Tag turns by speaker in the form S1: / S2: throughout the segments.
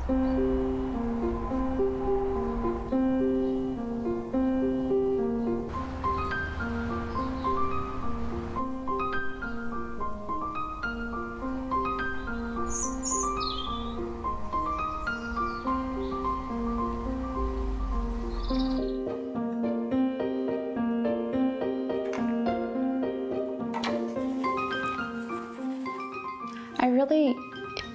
S1: I really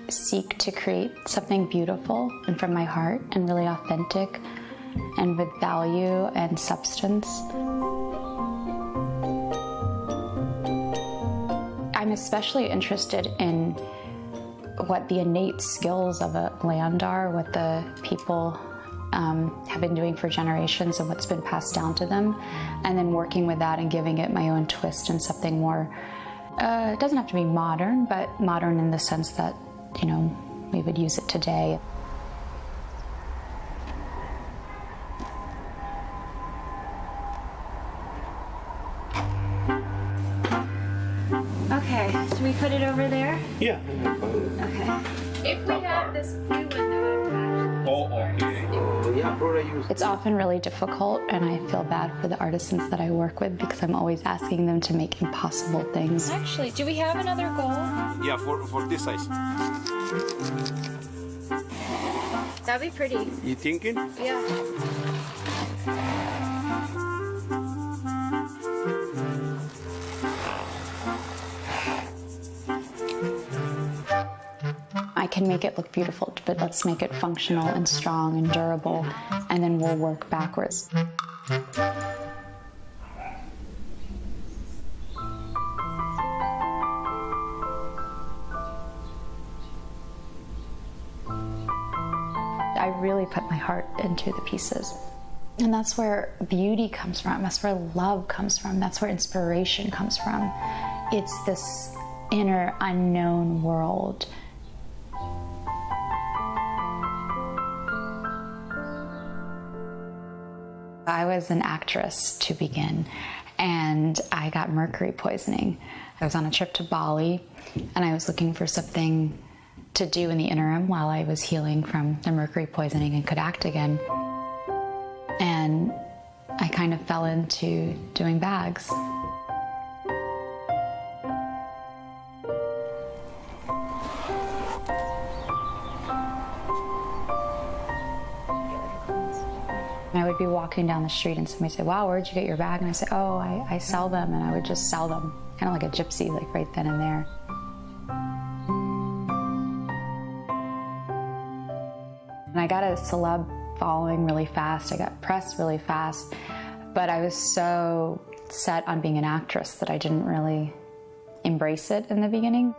S1: seek to create something beautiful and from my heart and really authentic and with value and substance. I'm especially interested in what the innate skills of a land are, what the people have been doing for generations and what's been passed down to them, and then working with that and giving it my own twist and something more. It doesn't have to be modern, but modern in the sense that, you know, we would use it today. Okay, should we put it over there?
S2: Yeah.
S1: Okay.
S3: If we have this blue one,
S2: Oh, okay.
S1: It's often really difficult, and I feel bad for the artisans that I work with because I'm always asking them to make impossible things.
S3: actually, do we have another goal?
S2: Yeah, for this size.
S3: That'd be pretty.
S2: You thinking?
S3: Yeah.
S1: I can make it look beautiful, but let's make it functional and strong and durable, and then we'll work backwards. I really put my heart into the pieces. And that's where beauty comes from. That's where love comes from. That's where inspiration comes from. It's this inner unknown world. I was an actress to begin, and I got mercury poisoning. I was on a trip to Bali, and I was looking for something to do in the interim while I was healing from the mercury poisoning and could act again. And I kind of fell into doing bags. I would be walking down the street and somebody say, "Wow, where'd you get your bag?" And I say, "Oh, I sell them," and I would just sell them, kind of like a gypsy, like right then and there. And I got a celeb following really fast. I got press really fast, but I was so set on being an actress that I didn't really embrace it in the beginning.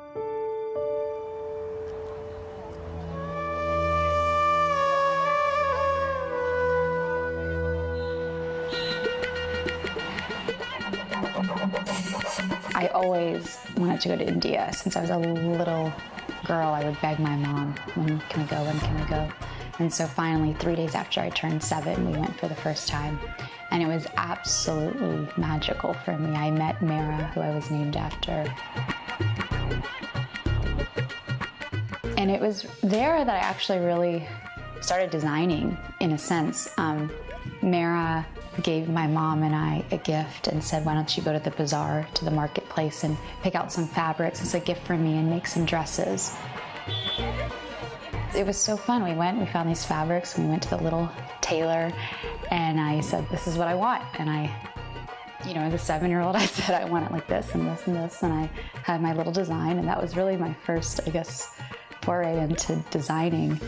S1: I always wanted to go to India. Since I was a little girl, I would beg my mom, "When can we go? When can we go?" And so finally, 3 days after I turned 7, we went for the first time. And it was absolutely magical for me. I met Mera, who I was named after. And it was there that I actually really started designing, in a sense. Mera gave my mom and I a gift and said, "Why don't you go to the bazaar, to the marketplace, and pick out some fabrics as a gift for me and make some dresses." It was so fun. We went, we found these fabrics, and we went to the little tailor, and I said, "This is what I want." And as a 7-year-old, I said, "I want it like this and this and this," and I had my little design, and that was really my first, I guess, foray into designing.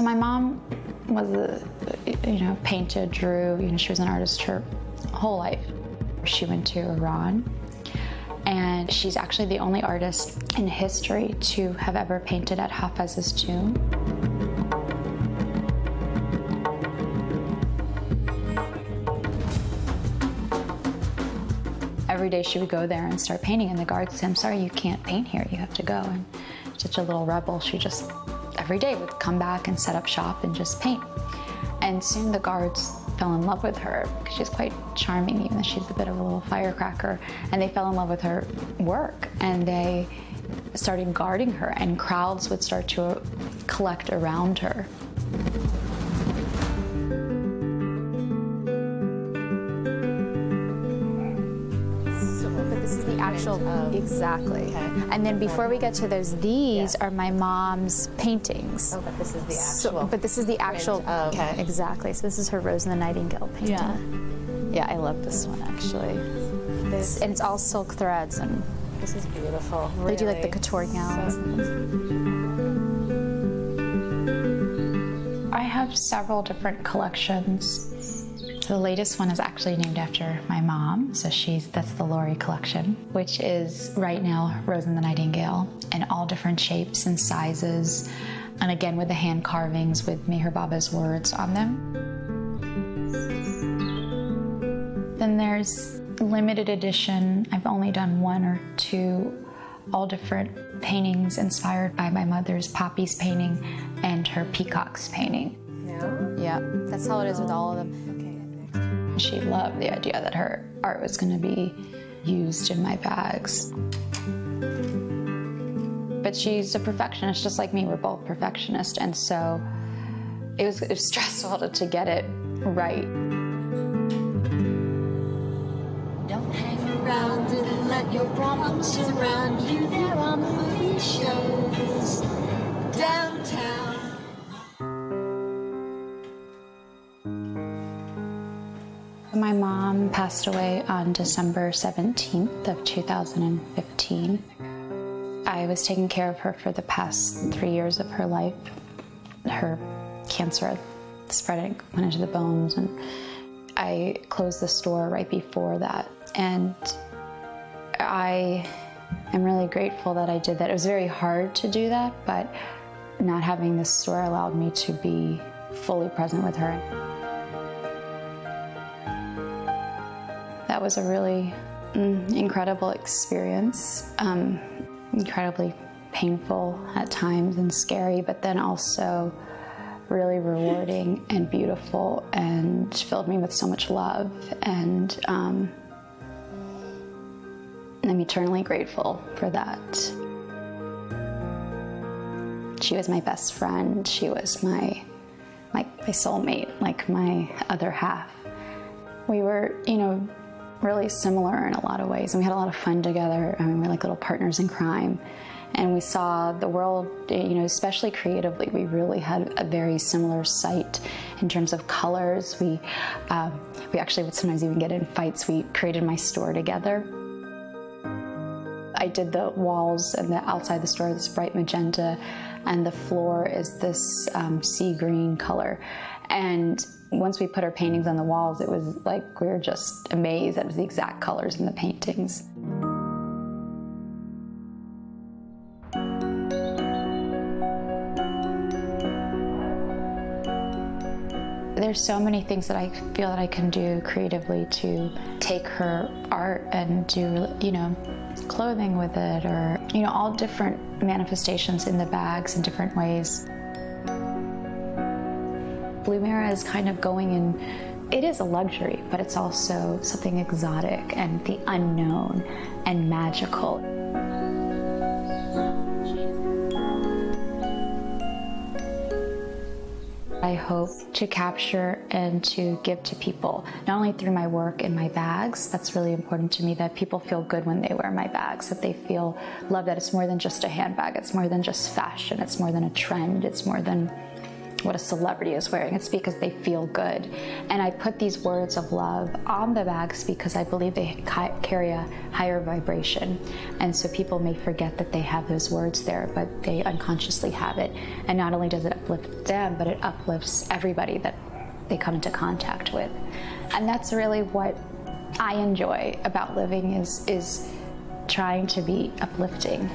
S1: My mom was painted, drew, she was an artist her whole life. She went to Iran, and she's actually the only artist in history to have ever painted at Hafez's tomb. Every day she would go there and start painting, and the guards said, "I'm sorry, you can't paint here, you have to go." And such a little rebel, she just every day would come back and set up shop and just paint. And soon the guards fell in love with her because she's quite charming, even though she's a bit of a little firecracker. And they fell in love with her work, and they started guarding her, and crowds would start to collect around her.
S4: This is the actual, exactly. Okay. And then before we get to those, these are my mom's paintings.
S5: Oh, but this is the actual.
S4: But this is the actual.
S5: Okay.
S4: Exactly. So this is her Rose and the Nightingale painting.
S5: Yeah.
S4: Yeah, I love this one actually. And it's all silk threads, and
S5: This is beautiful.
S4: they do like the
S5: really.
S4: couture gowns.
S1: I have several different collections. The latest one is actually named after my mom, so that's the Laurie collection, which is right now Rose and the Nightingale in all different shapes and sizes, and again with the hand carvings with Meher Baba's words on them. Then there's limited edition. I've only done 1 or 2, all different paintings inspired by my mother's poppies painting and her peacocks painting.
S4: Yeah, that's how it is with all of them.
S1: She loved the idea that her art was going to be used in my bags. But she's a perfectionist, just like me. We're both perfectionists, and so it was stressful to get it right.
S6: Don't hang around and let your problems surround you. There are movie shows downtown.
S1: My mom passed away on December 17th of 2015. I was taking care of her for the past 3 years of her life. Her cancer had spread and went into the bones, and I closed the store right before that. And I am really grateful that I did that. It was very hard to do that, but not having this store allowed me to be fully present with her. That was a really incredible experience, incredibly painful at times and scary, but then also really rewarding and beautiful, and filled me with so much love. And I'm eternally grateful for that. She was my best friend. She was my soulmate, like my other half. We were, really similar in a lot of ways, and we had a lot of fun together. We were like little partners in crime, and we saw the world, especially creatively. We really had a very similar sight in terms of colors. We actually would sometimes even get in fights. We created my store together. I did the walls and the outside the store, this bright magenta, and the floor is this sea green color. And once we put our paintings on the walls, it was like we were just amazed that it was the exact colors in the paintings. There's so many things that I feel that I can do creatively to take her art and do, clothing with it, or, all different manifestations in the bags in different ways. Blumera is kind of going in, it is a luxury, but it's also something exotic and the unknown and magical. I hope to capture and to give to people, not only through my work and my bags. That's really important to me, that people feel good when they wear my bags, that they feel love, that it's more than just a handbag, it's more than just fashion, it's more than a trend, it's more than what a celebrity is wearing. It's because they feel good. And I put these words of love on the bags because I believe they carry a higher vibration. And so people may forget that they have those words there, but they unconsciously have it. And not only does it uplift them, but it uplifts everybody that they come into contact with. And that's really what I enjoy about living, is trying to be uplifting.